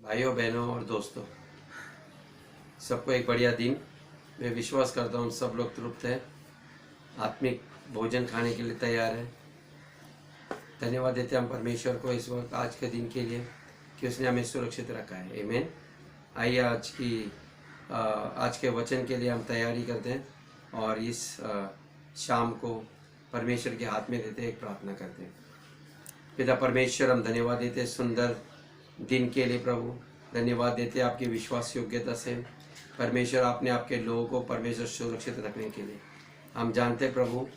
भाइयों बहनों और दोस्तों, सबको एक बढ़िया दिन। मैं विश्वास करता हूँ सब लोग तृप्त हैं, आत्मिक भोजन खाने के लिए तैयार हैं। धन्यवाद देते हैं हम परमेश्वर को इस वक्त आज के दिन के लिए कि उसने हमें सुरक्षित रखा है। आमीन। आइए आज के वचन के लिए हम तैयारी करते हैं और इस शाम को परमेश्वर के हाथ में देते एक प्रार्थना करते हैं। पिता परमेश्वर, हम धन्यवाद देते हैं सुंदर दिन के लिए। प्रभु धन्यवाद देते हैं आपकी विश्वास योग्यता से। परमेश्वर, आपने आपके लोगों को परमेश्वर सुरक्षित रखने के लिए, हम जानते हैं प्रभु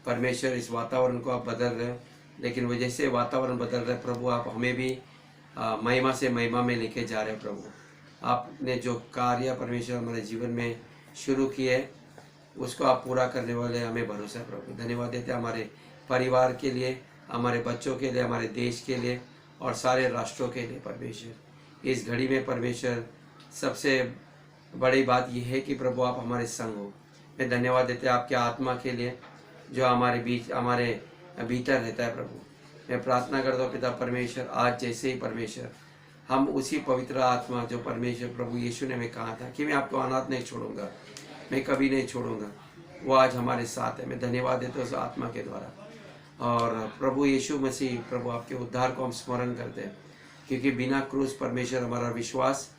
परमेश्वर इस वातावरण को आप बदल रहे हैं, लेकिन वो जैसे वातावरण बदल रहे हैं प्रभु, आप हमें भी महिमा से महिमा में लेके जा रहे हैं। प्रभु आपने जो कार्य परमेश्वर हमारे जीवन में शुरू किए है उसको आप पूरा करने वाले, हमें भरोसा है प्रभु। धन्यवाद देते हैं हमारे परिवार के लिए, हमारे बच्चों के लिए, हमारे देश के लिए और सारे राष्ट्रों के लिए। परमेश्वर इस घड़ी में परमेश्वर सबसे बड़ी बात यह है कि प्रभु आप हमारे संग हो। मैं धन्यवाद देते हैं आपके आत्मा के लिए जो हमारे बीच, हमारे भीतर रहता है। प्रभु मैं प्रार्थना करता हूँ पिता परमेश्वर, आज जैसे ही परमेश्वर हम उसी पवित्र आत्मा जो परमेश्वर प्रभु यीशु ने हमें कहा था कि मैं आपको अनाथ नहीं छोड़ूंगा, मैं कभी नहीं छोड़ूंगा, वो आज हमारे साथ है। मैं धन्यवाद देता हूँ उस आत्मा के द्वारा। और प्रभु यीशु मसीह, प्रभु आपके उद्धार को हम स्मरण करते हैं, क्योंकि बिना क्रूस परमेश्वर हमारा विश्वास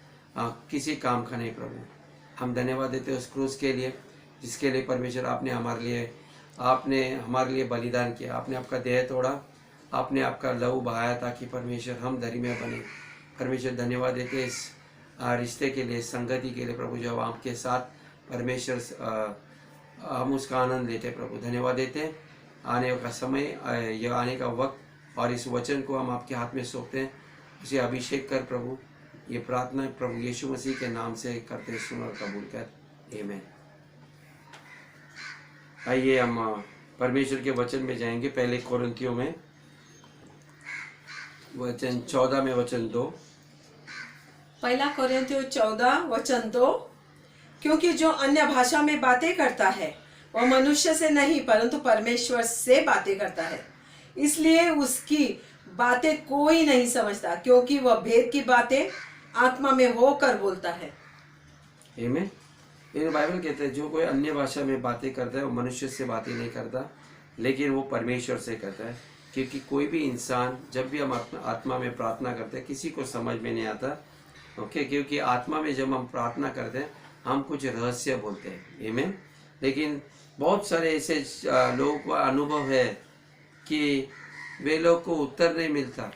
किसी काम का नहीं। प्रभु हम धन्यवाद देते हैं उस क्रूस के लिए जिसके लिए परमेश्वर आपने हमारे लिए बलिदान किया। आपने आपका देह तोड़ा, आपने आपका लहू बहाया ताकि परमेश्वर हम धर्मी बने। परमेश्वर धन्यवाद देते हैं इस रिश्ते के लिए, संगति के लिए प्रभु, जो आपके साथ परमेश्वर हम उसका आनंद लेते हैं। प्रभु धन्यवाद देते हैं आने का समय, यह आने का वक्त, और इस वचन को हम आपके हाथ में सौंपते हैं। उसे अभिषेक कर प्रभु, ये प्रार्थना प्रभु यीशु मसीह के नाम से करते सुन और कबूल कर। आमीन। आइए हम परमेश्वर के वचन में जाएंगे। पहले कोरिन्थियों में वचन 14 में वचन 2। पहला कोरिन्थियों 14 वचन 2। क्योंकि जो अन्य भाषा में बातें करता है वह मनुष्य से नहीं परंतु परमेश्वर से बातें करता है, इसलिए उसकी बातें कोई नहीं समझता, क्योंकि वह भेद की बातें आत्मा में होकर बोलता है। आमीन। ये बाइबल कहते हैं जो कोई अन्य भाषा में बातें करता है वो मनुष्य से बातें नहीं करता, लेकिन वो परमेश्वर से करता है। क्योंकि कोई भी इंसान, जब भी हम आत्मा में प्रार्थना करते हैं, किसी को समझ में नहीं आता। ओके, क्योंकि आत्मा में जब हम प्रार्थना करते हैं हम कुछ रहस्य बोलते हैं। आमीन। लेकिन बहुत सारे ऐसे लोगों को अनुभव है कि वे लोग को उत्तर नहीं मिलता,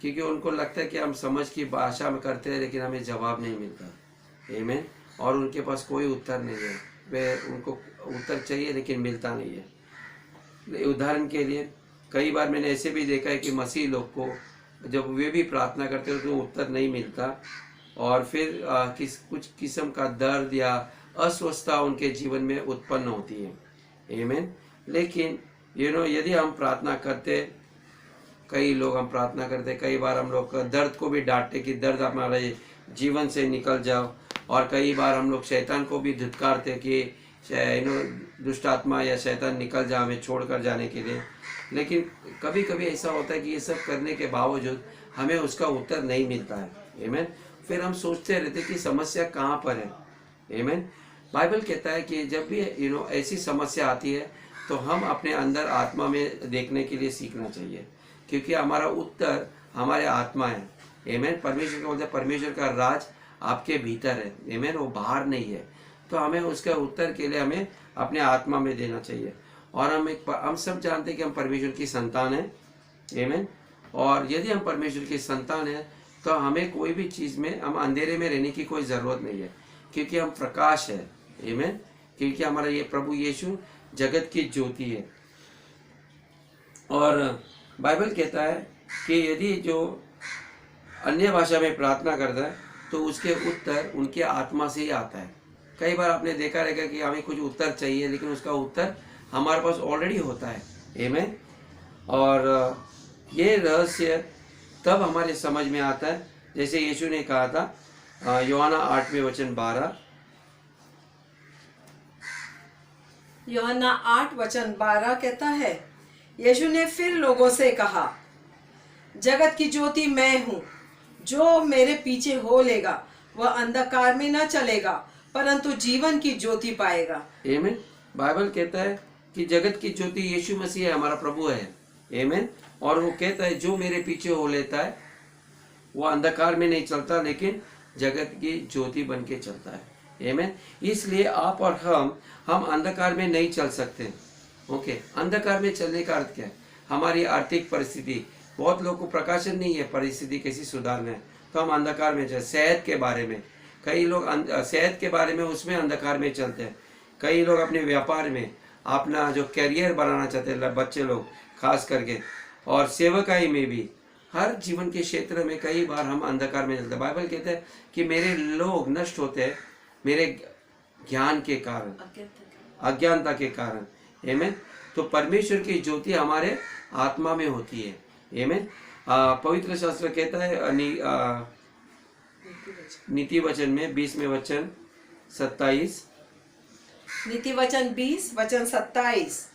क्योंकि उनको लगता है कि हम समझ की भाषा में करते हैं लेकिन हमें जवाब नहीं मिलता। आमीन। और उनके पास कोई उत्तर नहीं है, वे उनको उत्तर चाहिए लेकिन मिलता नहीं है। उदाहरण के लिए कई बार मैंने ऐसे भी देखा है कि मसीह लोग को जब वे भी प्रार्थना करते हैं तो उत्तर नहीं मिलता, और फिर कुछ किस्म का दर्द या अस्वस्थता उनके जीवन में उत्पन्न होती है। आमीन। लेकिन यदि हम प्रार्थना करते, कई लोग हम प्रार्थना करते, कई बार हम लोग दर्द को भी डांटते कि दर्द हमारे जीवन से निकल जाओ, और कई बार हम लोग शैतान को भी धिक्कारते कि दुष्ट आत्मा या शैतान निकल जा हमें छोड़कर जाने के लिए। लेकिन कभी कभी ऐसा होता है कि ये सब करने के बावजूद हमें उसका उत्तर नहीं मिलता है। आमीन। फिर हम सोचते रहते कि समस्या कहाँ पर है। आमीन। बाइबल कहता है कि जब भी ऐसी समस्या आती है तो हम अपने अंदर आत्मा में देखने के लिए सीखना चाहिए, क्योंकि हमारा उत्तर हमारे आत्मा है। आमीन। परमेश्वर का बोलते हैं परमेश्वर का राज आपके भीतर है। आमीन। वो बाहर नहीं है। तो हमें उसका उत्तर के लिए हमें अपने आत्मा में देना चाहिए। और हम सब जानते हैं कि हम परमेश्वर की संतान हैं। आमीन। और यदि हम परमेश्वर की संतान हैं तो हमें कोई भी चीज़ में, हम अंधेरे में रहने की कोई ज़रूरत नहीं है, क्योंकि हम प्रकाश है। आमीन। क्योंकि हमारा ये प्रभु यीशु जगत की ज्योति है। और बाइबल कहता है कि यदि जो अन्य भाषा में प्रार्थना करता है तो उसके उत्तर उनके आत्मा से ही आता है। कई बार आपने देखा रहेगा कि हमें कुछ उत्तर चाहिए लेकिन उसका उत्तर हमारे पास ऑलरेडी होता है। आमीन। और ये रहस्य तब हमारे समझ में आता है, जैसे यीशु ने कहा था यूहन्ना 8वें वचन 12। यूहन्ना 8 वचन 12 कहता है, यीशु ने फिर लोगों से कहा, जगत की ज्योति मैं हूँ, जो मेरे पीछे हो लेगा वह अंधकार में न चलेगा परंतु जीवन की ज्योति पाएगा। आमीन। बाइबल कहता है कि जगत की ज्योति यीशु मसीह है, हमारा प्रभु है। आमीन। और वो कहता है जो मेरे पीछे हो लेता है वो अंधकार में नहीं चलता लेकिन जगत की ज्योति बन के चलता है। आमीन। इसलिए आप और हम अंधकार में नहीं चल सकते। ओके, अंधकार में चलने का अर्थ क्या है? हमारी आर्थिक परिस्थिति, बहुत लोगों को प्रकाशन नहीं है परिस्थिति कैसी सुधारना है, तो हम अंधकार में चल। सेहत के बारे में कई लोग सेहत के बारे में उसमें अंधकार में चलते हैं। कई लोग अपने व्यापार में अपना जो कैरियर बनाना चाहते हैं, बच्चे लोग खास करके, और सेवकाई में भी, हर जीवन के क्षेत्र में कई बार हम अंधकार में चलते हैं। बाइबल कहते हैं कि मेरे लोग नष्ट होते हैं मेरे ज्ञान के कारण, अज्ञानता के कारण। आमीन। तो परमेश्वर की ज्योति हमारे आत्मा में होती है। आमीन। पवित्र शास्त्र कहता है नीति वचन में 20वें वचन 27, नीति वचन 20 वचन 27,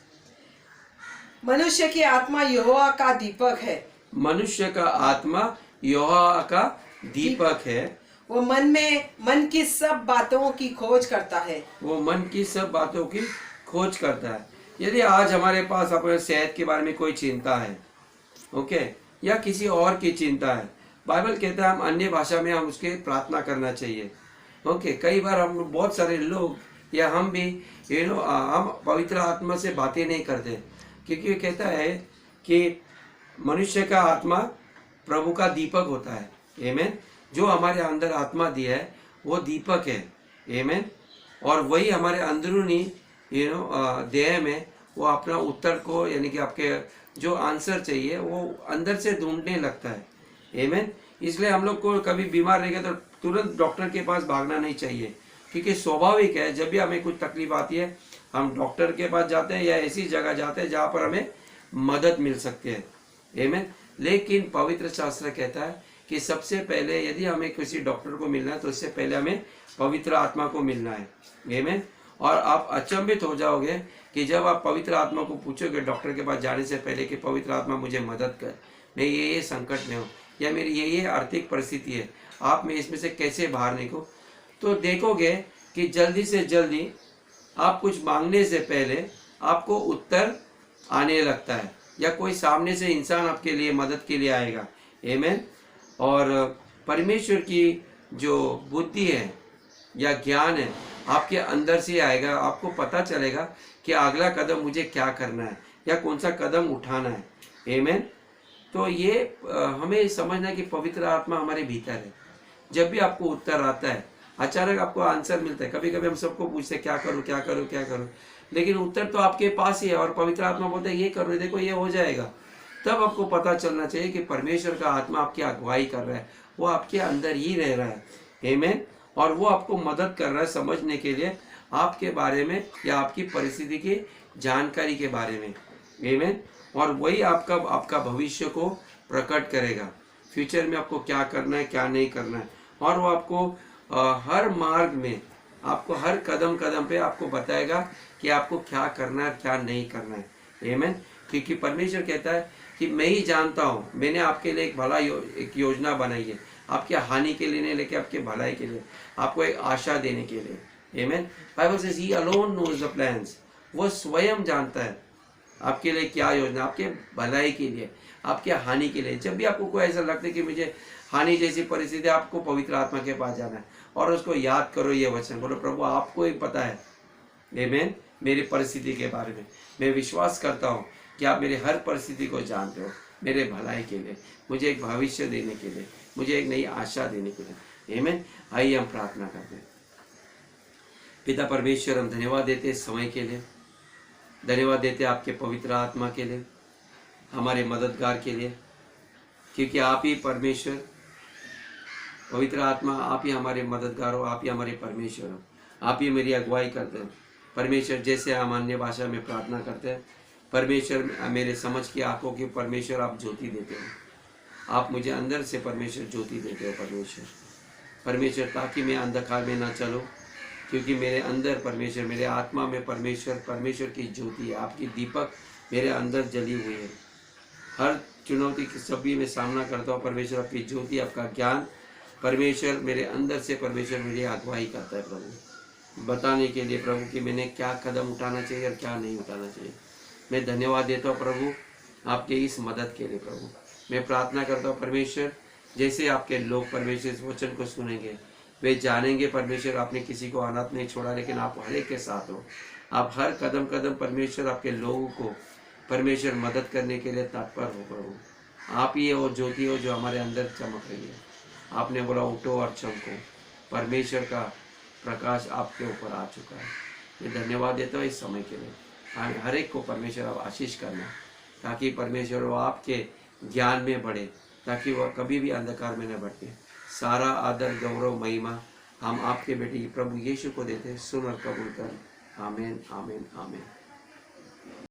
मनुष्य की आत्मा यहोवा का दीपक है। मनुष्य का आत्मा यहोवा का दीपक है। वो मन की सब बातों की खोज करता है। वो मन की सब बातों की खोज करता है। यदि आज हमारे पास अपने सेहत के बारे में कोई चिंता है, ओके, या किसी और की चिंता है, बाइबल कहता है हम अन्य भाषा में हम उसके प्रार्थना करना चाहिए। ओके, कई बार हम बहुत सारे लोग या हम भी हम पवित्र आत्मा से बातें नहीं करते, क्योंकि ये कहता है कि मनुष्य का आत्मा प्रभु का दीपक होता है। आमीन। जो हमारे अंदर आत्मा दिया है वो दीपक है। आमीन। और वही हमारे अंदरूनी देह में वो अपना उत्तर को, यानी कि आपके जो आंसर चाहिए वो अंदर से ढूंढने लगता है। आमीन। इसलिए हम लोग को कभी बीमार रहेगा तो तुरंत डॉक्टर के पास भागना नहीं चाहिए, क्योंकि स्वाभाविक है जब भी हमें कुछ तकलीफ आती है हम डॉक्टर के पास जाते हैं या ऐसी जगह जाते हैं जहाँ पर हमें मदद मिल सकती है। आमीन। लेकिन पवित्र शास्त्र कहता है कि सबसे पहले यदि हमें किसी डॉक्टर को मिलना है तो उससे पहले हमें पवित्र आत्मा को मिलना है। आमीन। और आप अचंभित हो जाओगे कि जब आप पवित्र आत्मा को पूछोगे डॉक्टर के पास जाने से पहले कि पवित्र आत्मा मुझे मदद कर, मैं ये संकट में हूँ, या मेरी ये आर्थिक परिस्थिति है, आप मैं इसमें से कैसे बाहर निकलूं, तो देखोगे कि जल्दी से जल्दी आप कुछ मांगने से पहले आपको उत्तर आने लगता है, या कोई सामने से इंसान आपके लिए मदद के लिए आएगा। आमीन। और परमेश्वर की जो बुद्धि है या ज्ञान है आपके अंदर से आएगा। आपको पता चलेगा कि अगला कदम मुझे क्या करना है या कौन सा कदम उठाना है। आमीन। तो ये हमें समझना है कि पवित्र आत्मा हमारे भीतर है। जब भी आपको उत्तर आता है, अचानक आपको आंसर मिलता है। कभी कभी हम सबको पूछते हैं क्या करूं क्या करूं क्या करूं, लेकिन उत्तर तो आपके पास ही है और पवित्र आत्मा बोलता है ये करो, देखो ये हो जाएगा। तब आपको पता चलना चाहिए कि परमेश्वर का आत्मा आपकी अगुवाई कर रहा है, वो आपके अंदर ही रह रहा है। आमीन। और वो आपको मदद कर रहा है समझने के लिए आपके बारे में या आपकी परिस्थिति की जानकारी के बारे में। आमीन। और वही आपका भविष्य को प्रकट करेगा, फ्यूचर में आपको क्या करना है क्या नहीं करना है। और वो आपको हर मार्ग में, आपको हर कदम कदम पे आपको बताएगा कि आपको क्या करना है क्या नहीं करना है। आमीन। क्योंकि परमेश्वर कहता है कि मैं ही जानता हूँ, मैंने आपके लिए एक योजना बनाई है, आपके हानि के लिए नहीं लेकिन आपके भलाई के लिए, आपको एक आशा देने के लिए। आमीन। Bible says he alone knows the plans, वो स्वयं जानता है आपके लिए क्या योजना, आपके भलाई के लिए, आपके हानि के लिए। जब भी आपको कोई ऐसा लगता है कि मुझे हानि जैसी परिस्थिति, आपको पवित्र आत्मा के पास जाना है और उसको याद करो ये वचन, बोलो प्रभु आपको ही पता है आमीन मेरी परिस्थिति के बारे में। मैं विश्वास करता हूँ कि आप मेरी हर परिस्थिति को जानते हो, मेरे भलाई के लिए, मुझे एक भविष्य देने के लिए, मुझे एक नई आशा देने के लिए। आमीन। आइए हम प्रार्थना करते हैं। पिता परमेश्वर, हम धन्यवाद देते इस समय के लिए, धन्यवाद देते आपके पवित्र आत्मा के लिए, हमारे मददगार के लिए, क्योंकि आप ही परमेश्वर, पवित्र आत्मा आप ही हमारे मददगार हो, आप ही हमारे परमेश्वर हो, आप ही मेरी अगुवाई करते हैं परमेश्वर। जैसे हम अन्य भाषा में प्रार्थना करते हैं परमेश्वर, मेरे समझ की आंखों की परमेश्वर आप ज्योति देते हो, आप मुझे अंदर से परमेश्वर ज्योति देते हो परमेश्वर, ताकि मैं अंधकार में ना चलूं, क्योंकि मेरे अंदर परमेश्वर, मेरे आत्मा में परमेश्वर की ज्योति है, आपकी दीपक मेरे अंदर जली हुई है। हर चुनौती की सभी में सामना करता हूँ परमेश्वर, आपकी ज्योति, आपका ज्ञान परमेश्वर मेरे अंदर से परमेश्वर मेरी अगुवाई करता है प्रभु, बताने के लिए प्रभु कि मैंने क्या कदम उठाना चाहिए और क्या नहीं उठाना चाहिए। मैं धन्यवाद देता हूँ प्रभु आपके इस मदद के लिए प्रभु। मैं प्रार्थना करता हूँ परमेश्वर, जैसे आपके लोग परमेश्वर इस वचन को सुनेंगे वे जानेंगे परमेश्वर आपने किसी को अनाथ नहीं छोड़ा, लेकिन आप हर एक के साथ हो। आप हर कदम कदम परमेश्वर आपके लोगों को परमेश्वर मदद करने के लिए तत्पर हो प्रभु। आप ही वो ज्योति हो जो हमारे अंदर चमक रही है। आपने बोला उठो और चमको, परमेश्वर का प्रकाश आपके ऊपर आ चुका है। मैं धन्यवाद देता हूँ इस समय के लिए। हर एक को परमेश्वर आप आशीष करना, ताकि परमेश्वर वो आपके ज्ञान में बढ़े, ताकि वह कभी भी अंधकार में न भटके। सारा आदर गौरव महिमा हम आपके बेटे प्रभु यीशु को देते हैं। सुन और कबूल कर। आमीन आमीन आमीन।